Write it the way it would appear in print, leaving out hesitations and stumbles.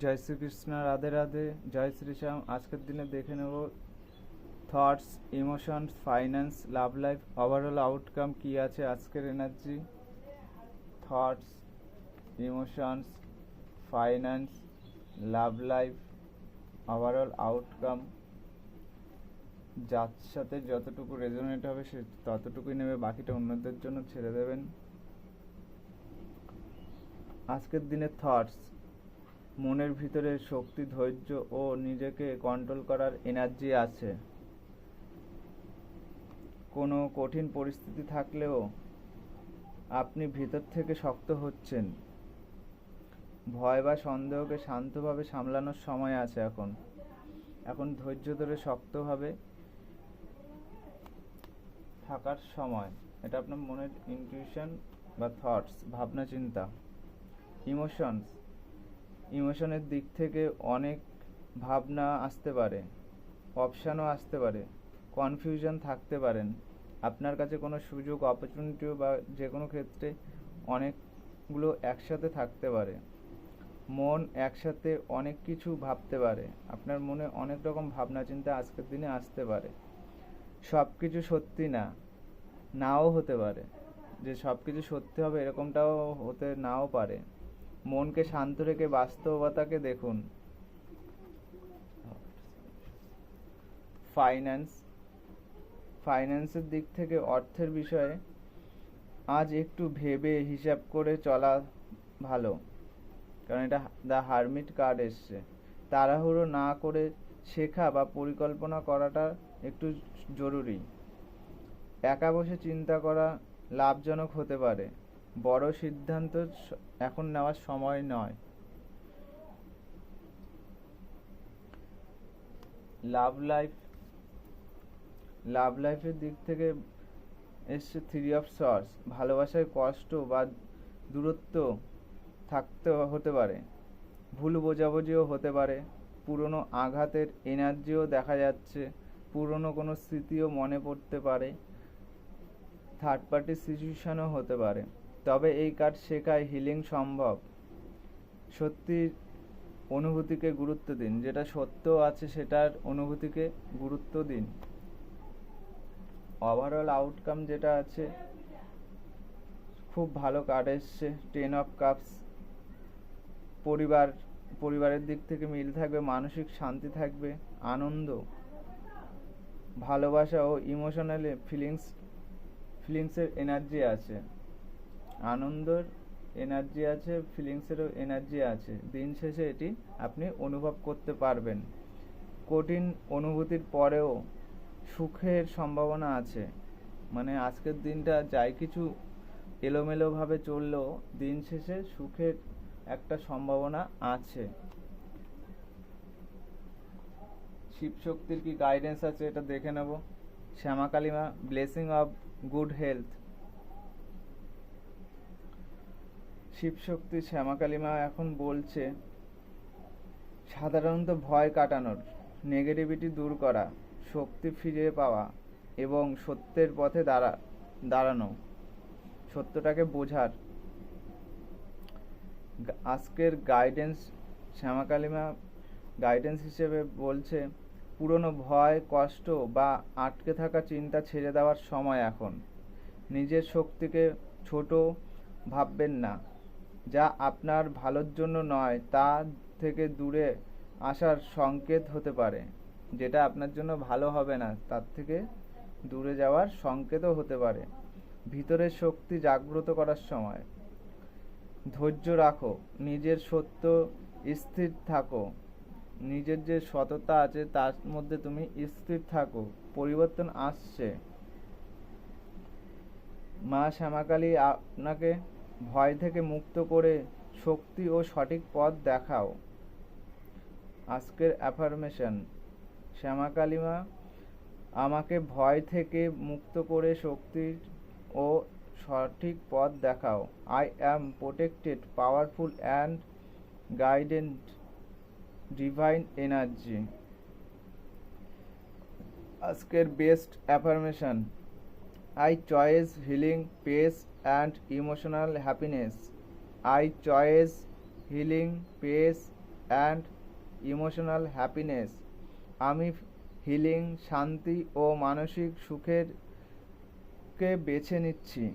জয় শ্রীকৃষ্ণ, রাধে রাধে, জয় শ্রীশ্যাম। আজকের দিনে দেখে নেব thoughts, emotions, finance, love life, overall outcome কি আছে আজকের energy. Thoughts, emotions, finance, love life, overall outcome. যার সাথে যতটুকু রেজোনেট হবে সে ততটুকুই নেবে, বাকিটা অন্যদের জন্য ছেড়ে দেবেন। আজকের দিনে থটস, মনের ভিতরে শক্তি, ধৈর্য ও নিজেকে কন্ট্রোল করার এনার্জি আছে। কোনো কঠিন পরিস্থিতি থাকলেও আপনি ভিতর থেকে শক্ত হচ্ছেন। ভয় বা সন্দেহকে শান্তভাবে সামলানোর সময় আছে। এখন ধৈর্য ধরে শক্তভাবে থাকার সময়। এটা আপনার মনের ইনটিউশন বা থটস, ভাবনা চিন্তা। ইমোশনস, ইমোশনের দিক থেকে অনেক ভাবনা আসতে পারে, অপশানও আসতে পারে, কনফিউশন থাকতে পারেন। আপনার কাছে কোনো সুযোগ, অপরচুনিটিও বা যে কোনো ক্ষেত্রে অনেকগুলো একসাথে থাকতে পারে। মন একসাথে অনেক কিছু ভাবতে পারে। আপনার মনে অনেক রকম ভাবনা চিন্তা আজকের দিনে আসতে পারে। সব কিছু সত্যি না, নাও হতে পারে। যে সব কিছু সত্যি হবে এরকমটাও হতে নাও পারে। মনকে শান্ত রেখে বাস্তবতাকে দেখুন। ফাইন্যান্স, ফাইন্যান্সের দিক থেকে অর্থের বিষয়ে আজ একটু ভেবে হিসাব করে চলা ভালো, কারণ এটা দ্য হারমিট কার্ড এসছে। তাড়াহুড়ো না করে শেখা বা পরিকল্পনা করাটা একটু জরুরি। একা বসে চিন্তা করা লাভজনক হতে পারে। বড় সিদ্ধান্ত এখন নেওয়ার সময় নয়। লাভ লাইফ, লাভ লাইফের দিক থেকে এসছে থ্রি অফ সর্স। ভালোবাসায় কষ্ট বা দূরত্ব থাকতে হতে পারে, ভুল বোঝাবুঝিও হতে পারে, পুরনো আঘাতের এনার্জিও দেখা যাচ্ছে, পুরনো কোনো স্মৃতিও মনে পড়তে পারে, থার্ড পার্টি সিচুয়েশনও হতে পারে। তবে এই কার্ড শেখায় হিলিং সম্ভব। সত্যির অনুভূতিকে গুরুত্ব দিন, যেটা সত্য আছে সেটার অনুভূতিকে গুরুত্ব দিন। ওভারঅল আউটকাম যেটা আছে, খুব ভালো কার্ড এসছে টেন অফ কাপস। পরিবার, পরিবারের দিক থেকে মিল থাকবে, মানসিক শান্তি থাকবে, আনন্দ, ভালোবাসা ও ইমোশনাল ফিলিংসের এনার্জি আছে। আনন্দর এনার্জি আছে, ফিলিংসেরও এনার্জি আছে। দিন শেষে এটি আপনি অনুভব করতে পারবেন। কঠিন অনুভূতির পরেও সুখের সম্ভাবনা আছে। মানে আজকের দিনটা যাই কিছু এলোমেলোভাবে চললেও দিন শেষে সুখের একটা সম্ভাবনা আছে। শিব শক্তির কি গাইডেন্স আছে এটা দেখে নেব। শ্যামা কালিমা, blessing of good health. Shiva Shakti Shyama কালিমা এখন বলছে সাধারণত ভয় কাটানোর, নেগেটিভিটি দূর করা, শক্তি ফিরে পাওয়া এবং সত্যের পথে দাঁড়ানো, সত্যটাকে বোঝার। আজকের গাইডেন্স, শ্যামা কালিমা গাইডেন্স হিসেবে বলছে পুরনো ভয়, কষ্ট বা আটকে থাকা চিন্তা ছেড়ে দেওয়ার সময় এখন। নিজের শক্তিকে ছোট ভাববেন না। যা আপনার ভালোর জন্য নয় তা থেকে দূরে আসার সংকেত হতে পারে। যেটা আপনার জন্য ভালো হবে না তার থেকে দূরে যাওয়ার সংকেতও হতে পারে। ভিতরের শক্তি জাগ্রত করার সময়। ধৈর্য রাখো, নিজের সত্য স্থির থাকো। নিজের যে সততা আছে তার মধ্যে তুমি স্থির থাকো, পরিবর্তন আসছে। মা শ্যামাকালী আপনাকে ভয় থেকে মুক্ত করে শক্তি ও সঠিক পথ দেখাও। আজকের অ্যাফার্মেশন, শ্যামাকালী মা আমাকে ভয় থেকে মুক্ত করে শক্তি ও সঠিক পথ দেখাও। I am protected, powerful and guided divine energy. আজকের best affirmation, I choose healing, peace and emotional happiness. I choose healing, peace and emotional happiness. আমি হিলিং, শান্তি ও মানসিক সুখের কে বেছে নিচ্ছি।